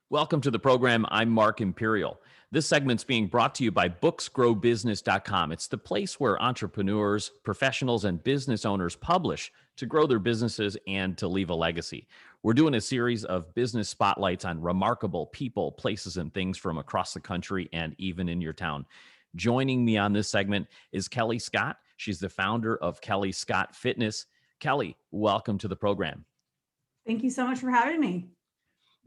Welcome to the program. I'm Mark Imperial. This segment's being brought to you by booksgrowbusiness.com. It's the place where entrepreneurs, professionals, and business owners publish to grow their businesses and to leave a legacy. We're doing a series of business spotlights on remarkable people, places, and things from across the country and even in your town. Joining me on this segment is Kelly Scott. She's the founder of Kelly Scott Fitness. Kelly, welcome to the program. Thank you so much for having me.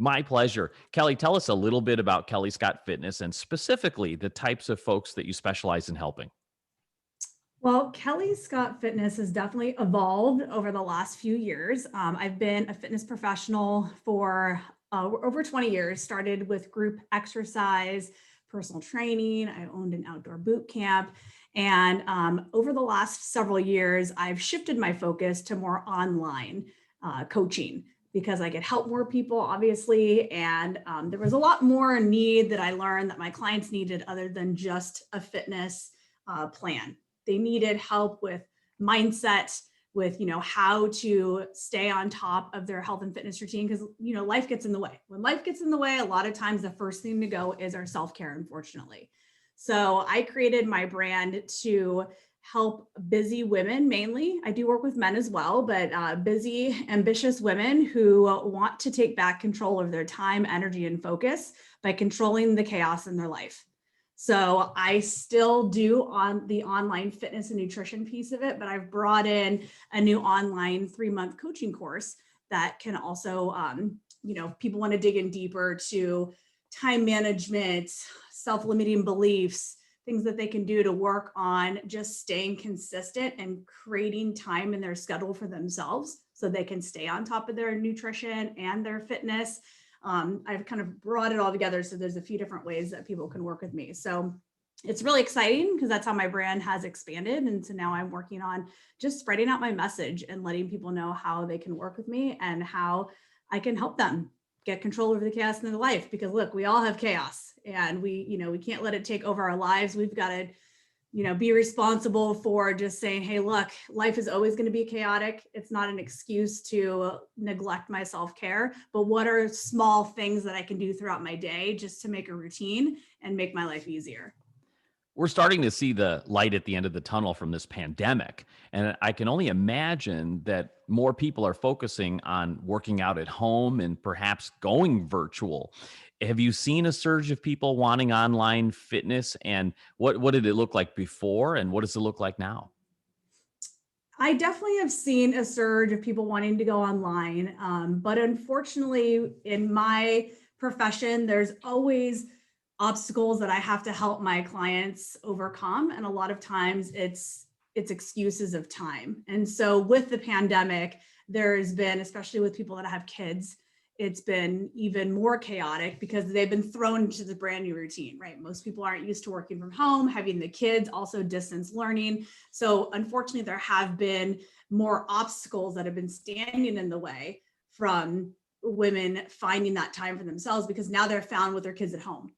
My pleasure. Kelly, tell us a little bit about Kelly Scott Fitness and specifically the types of folks that you specialize in helping. Well, Kelly Scott Fitness has definitely evolved over the last few years. I've been a fitness professional for over 20 years, started with group exercise, personal training. I owned an outdoor boot camp. And over the last several years, I've shifted my focus to more online coaching, because I could help more people, obviously. And there was a lot more need that I learned that my clients needed other than just a fitness plan. They needed help with mindset, with, how to stay on top of their health and fitness routine, because, life gets in the way. When life gets in the way, a lot of times the first thing to go is our self-care, unfortunately. So I created my brand to help busy women mainly. I do work with men as well, but busy, ambitious women who want to take back control of their time, energy, and focus by controlling the chaos in their life. So I still do on the online fitness and nutrition piece of it, but I've brought in a new online 3-month coaching course that can also, people want to dig in deeper to time management, self-limiting beliefs, things that they can do to work on just staying consistent and creating time in their schedule for themselves so they can stay on top of their nutrition and their fitness. I've kind of brought it all together. So there's a few different ways that people can work with me. So it's really exciting because that's how my brand has expanded. And so now I'm working on just spreading out my message and letting people know how they can work with me and how I can help them get control over the chaos in their life. Because look, we all have chaos and we can't let it take over our lives. We've got to, be responsible for just saying, hey, look, life is always going to be chaotic. It's not an excuse to neglect my self-care, but what are small things that I can do throughout my day just to make a routine and make my life easier? We're starting to see the light at the end of the tunnel from this pandemic. And I can only imagine that more people are focusing on working out at home and perhaps going virtual. Have you seen a surge of people wanting online fitness? And what did it look like before? And what does it look like now? I definitely have seen a surge of people wanting to go online. But unfortunately, in my profession, there's always obstacles that I have to help my clients overcome. And a lot of times it's excuses of time. And so with the pandemic, there's been, especially with people that have kids, it's been even more chaotic because they've been thrown into the brand new routine, right? Most people aren't used to working from home, having the kids, also distance learning. So unfortunately, there have been more obstacles that have been standing in the way from women finding that time for themselves, because now they're found with their kids at home.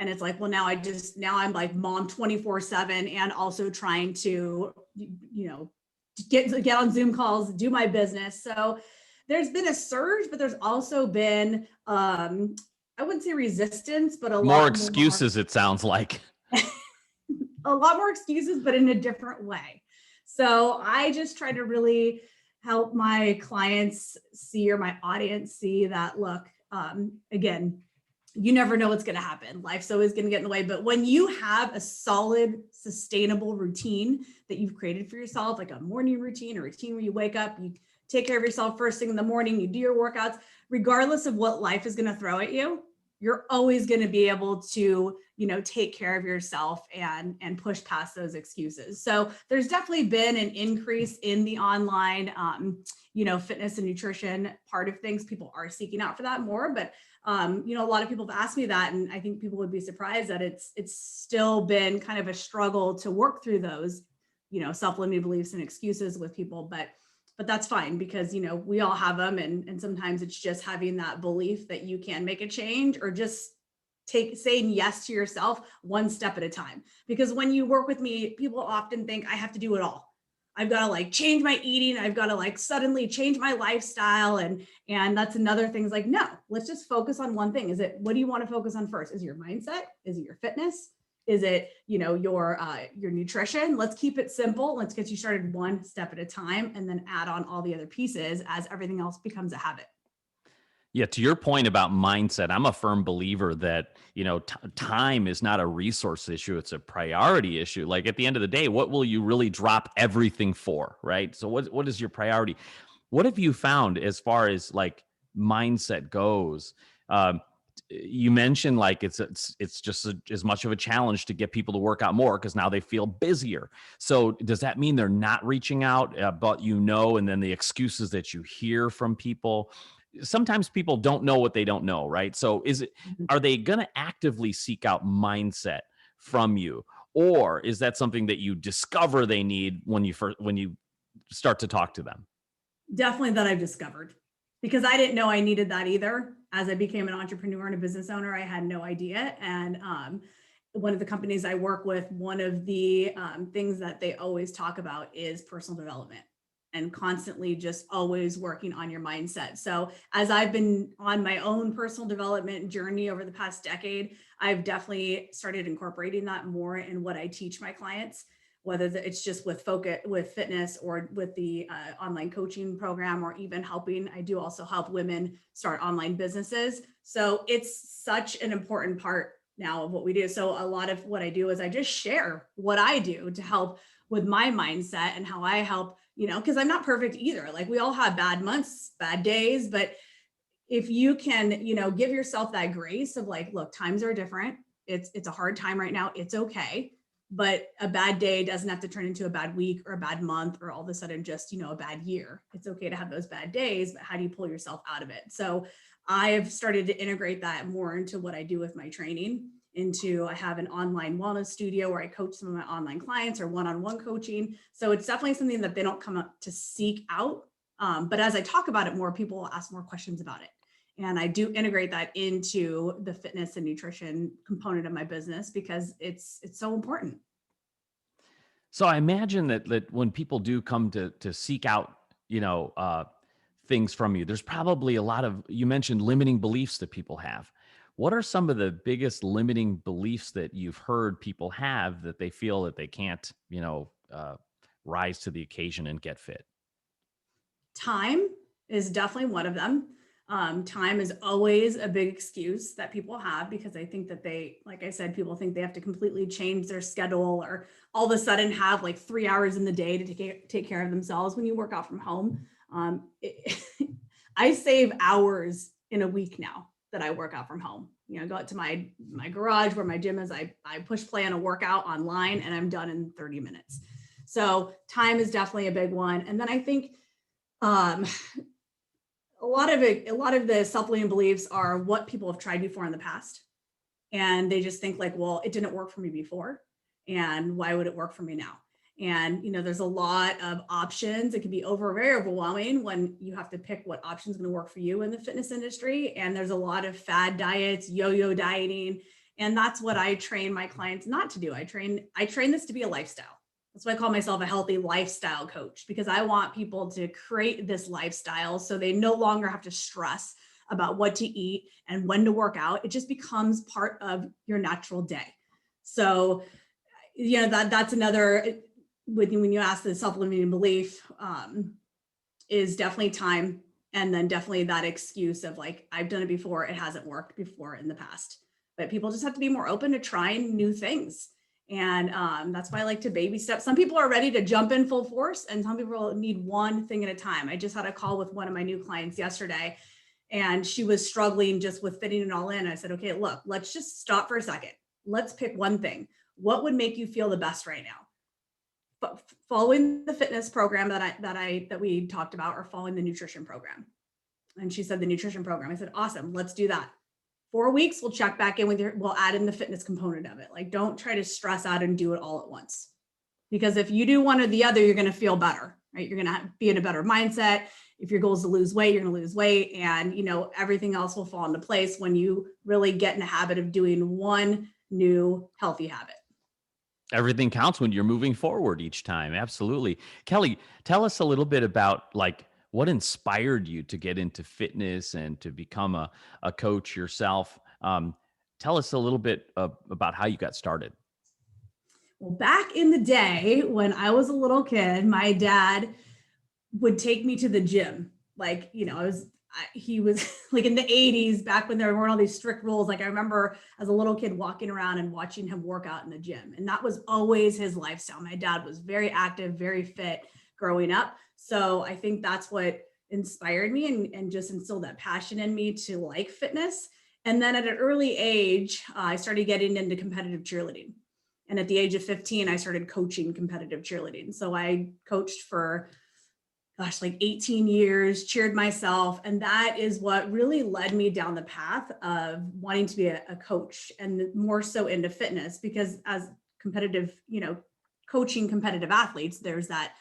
And it's like, well, now I'm like mom 24/7 and also trying to, get on Zoom calls, do my business. So there's been a surge, but there's also been, I wouldn't say resistance, but More excuses, it sounds like. a lot more excuses, but in a different way. So I just try to really help my clients see, or my audience see, that, look, again, you never know what's going to happen. Life's always going to get in the way. But when you have a solid, sustainable routine that you've created for yourself, like a morning routine, a routine where you wake up, you take care of yourself first thing in the morning, you do your workouts, regardless of what life is going to throw at you, you're always going to be able to, take care of yourself and push past those excuses. So there's definitely been an increase in the online, fitness and nutrition part of things. People are seeking out for that more, but a lot of people have asked me that, and I think people would be surprised that it's still been kind of a struggle to work through those, self-limiting beliefs and excuses with people. But that's fine, because, we all have them. And sometimes it's just having that belief that you can make a change, or just saying yes to yourself one step at a time. Because when you work with me, people often think I have to do it all. I've got to like change my eating. I've got to like suddenly change my lifestyle. And that's another thing is like, no, let's just focus on one thing. What do you want to focus on first? Is it your mindset? Is it your fitness? Is it, your nutrition? Let's keep it simple. Let's get you started one step at a time and then add on all the other pieces as everything else becomes a habit. Yeah, to your point about mindset, I'm a firm believer that, time is not a resource issue, it's a priority issue. Like at the end of the day, what will you really drop everything for, right? So what is your priority? What have you found as far as like mindset goes? Um, you mentioned like it's just as much of a challenge to get people to work out more because now they feel busier. So does that mean they're not reaching out, but and then the excuses that you hear from people? Sometimes people don't know what they don't know, right? So are they going to actively seek out mindset from you, or is that something that you discover they need when you start to talk to them? Definitely that I've discovered, because I didn't know I needed that either. As I became an entrepreneur and a business owner, I had no idea. And one of the companies I work with, one of the things that they always talk about is personal development and constantly just always working on your mindset. So as I've been on my own personal development journey over the past decade, I've definitely started incorporating that more in what I teach my clients, whether it's just with focus with fitness or with the online coaching program, or even helping. I do also help women start online businesses. So it's such an important part now of what we do. So a lot of what I do is I just share what I do to help with my mindset and how I help, because I'm not perfect either. Like we all have bad months, bad days, but if you can, give yourself that grace of like, look, times are different. It's a hard time right now. It's okay. But a bad day doesn't have to turn into a bad week or a bad month or all of a sudden just, a bad year. It's okay to have those bad days, but how do you pull yourself out of it? So I have started to integrate that more into what I do with my training. I have an online wellness studio where I coach some of my online clients or one-on-one coaching. So it's definitely something that they don't come up to seek out. But as I talk about it more, people will ask more questions about it. And I do integrate that into the fitness and nutrition component of my business because it's so important. So I imagine that when people do come to seek out, things from you, there's probably a lot of, you mentioned limiting beliefs that people have. What are some of the biggest limiting beliefs that you've heard people have that they feel that they can't, rise to the occasion and get fit? Time is definitely one of them. Time is always a big excuse that people have because I think that like I said, people think they have to completely change their schedule or all of a sudden have like 3 hours in the day to take care of themselves when you work out from home. I save hours in a week now that I work out from home. I go out to my garage where my gym is. I push play on a workout online and I'm done in 30 minutes. So time is definitely a big one. And then I think um, a lot of the self-limiting beliefs are what people have tried before in the past. And they just think like, well, it didn't work for me before. And why would it work for me now? And, there's a lot of options. It can be very overwhelming when you have to pick what option is going to work for you in the fitness industry. And there's a lot of fad diets, yo-yo dieting. And that's what I train my clients not to do. I train this to be a lifestyle. That's why I call myself a healthy lifestyle coach, because I want people to create this lifestyle so they no longer have to stress about what to eat and when to work out. It just becomes part of your natural day. So, that's another, when you ask the self-limiting belief, is definitely time. And then definitely that excuse of like, I've done it before, it hasn't worked before in the past. But people just have to be more open to trying new things. And that's why I like to baby step. Some people are ready to jump in full force and some people need one thing at a time. I just had a call with one of my new clients yesterday and she was struggling just with fitting it all in. I said, okay, look, let's just stop for a second. Let's pick one thing. What would make you feel the best right now? But following the fitness program that we talked about, or following the nutrition program. And she said the nutrition program. I said, awesome, let's do that. 4 weeks, we'll check back in we'll add in the fitness component of it. Like, don't try to stress out and do it all at once. Because if you do one or the other, you're going to feel better, right? You're going to be in a better mindset. If your goal is to lose weight, you're going to lose weight. And, everything else will fall into place when you really get in the habit of doing one new healthy habit. Everything counts when you're moving forward each time. Absolutely. Kelly, tell us a little bit about like what inspired you to get into fitness and to become a coach yourself. Tell us a little bit about how you got started. Well, back in the day when I was a little kid, my dad would take me to the gym. Like, he was like in the 80s, back when there weren't all these strict rules. Like, I remember as a little kid walking around and watching him work out in the gym. And that was always his lifestyle. My dad was very active, very fit growing up. So I think that's what inspired me and just instilled that passion in me to like fitness. And then at an early age, I started getting into competitive cheerleading. And at the age of 15, I started coaching competitive cheerleading. So I coached for like 18 years, cheered myself. And that is what really led me down the path of wanting to be a coach and more so into fitness, because as competitive, coaching competitive athletes, there's that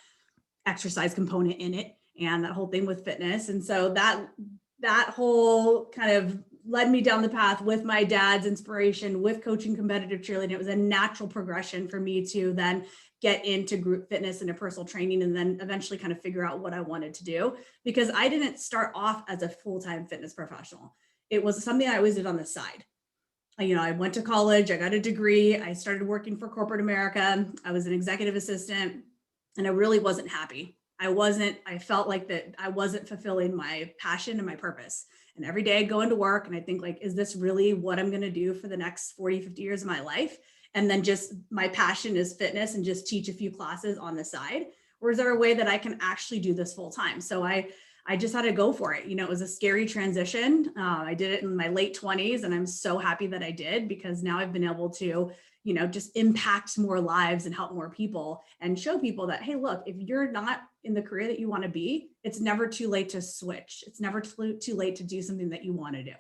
exercise component in it and that whole thing with fitness. And so that whole kind of led me down the path with my dad's inspiration with coaching competitive cheerleading. It was a natural progression for me to then get into group fitness and personal training, and then eventually kind of figure out what I wanted to do, because I didn't start off as a full-time fitness professional. It was something I always did on the side. I went to college, I got a degree, I started working for corporate America. I was an executive assistant, and I really wasn't happy. I felt like that I wasn't fulfilling my passion and my purpose. And every day I go into work and I think like, is this really what I'm going to do for the next 40, 50 years of my life? And then just my passion is fitness and just teach a few classes on the side. Or is there a way that I can actually do this full time? So I just had to go for it. It was a scary transition. I did it in my late 20s, and I'm so happy that I did, because now I've been able to, just impact more lives and help more people and show people that, hey, look, if you're not in the career that you want to be, it's never too late to switch. It's never too late to do something that you want to do.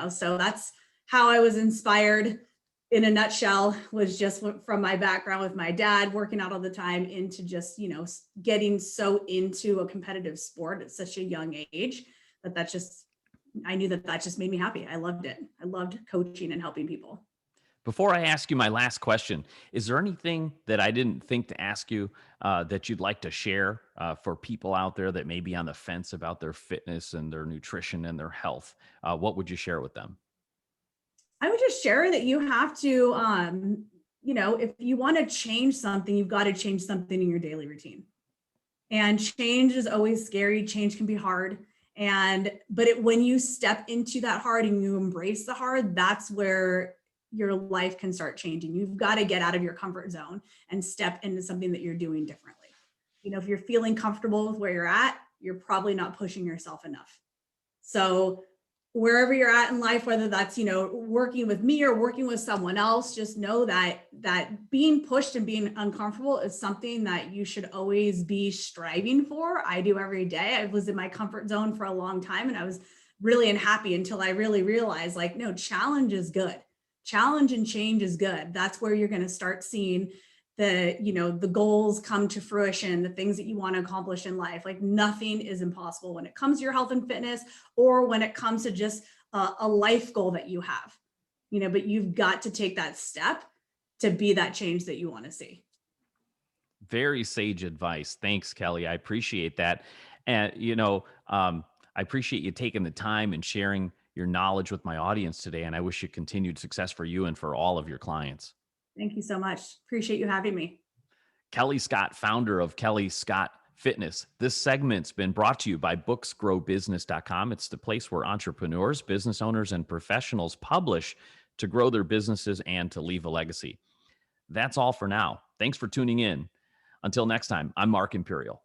So that's how I was inspired in a nutshell, was just from my background with my dad working out all the time into just, getting so into a competitive sport at such a young age I knew that just made me happy. I loved it. I loved coaching and helping people. Before I ask you my last question, is there anything that I didn't think to ask you that you'd like to share for people out there that may be on the fence about their fitness and their nutrition and their health? What would you share with them? I would just share that you have to, if you want to change something, you've got to change something in your daily routine. And change is always scary. Change can be hard. When you step into that hard and you embrace the hard, that's where your life can start changing. You've got to get out of your comfort zone and step into something that you're doing differently. If you're feeling comfortable with where you're at, you're probably not pushing yourself enough. So wherever you're at in life, whether that's, working with me or working with someone else, just know that being pushed and being uncomfortable is something that you should always be striving for. I do every day. I was in my comfort zone for a long time, and I was really unhappy until I really realized, like, no, challenge is good. Challenge and change is good. That's where you're going to start seeing the goals come to fruition, the things that you want to accomplish in life. Like, nothing is impossible when it comes to your health and fitness, or when it comes to just a life goal that you have, but you've got to take that step to be that change that you want to see. Very sage advice. Thanks, Kelly. I appreciate that. And, I appreciate you taking the time and sharing your knowledge with my audience today. And I wish you continued success for you and for all of your clients. Thank you so much. Appreciate you having me. Kelly Scott, founder of Kelly Scott Fitness. This segment's been brought to you by booksgrowbusiness.com. It's the place where entrepreneurs, business owners, and professionals publish to grow their businesses and to leave a legacy. That's all for now. Thanks for tuning in. Until next time, I'm Mark Imperial.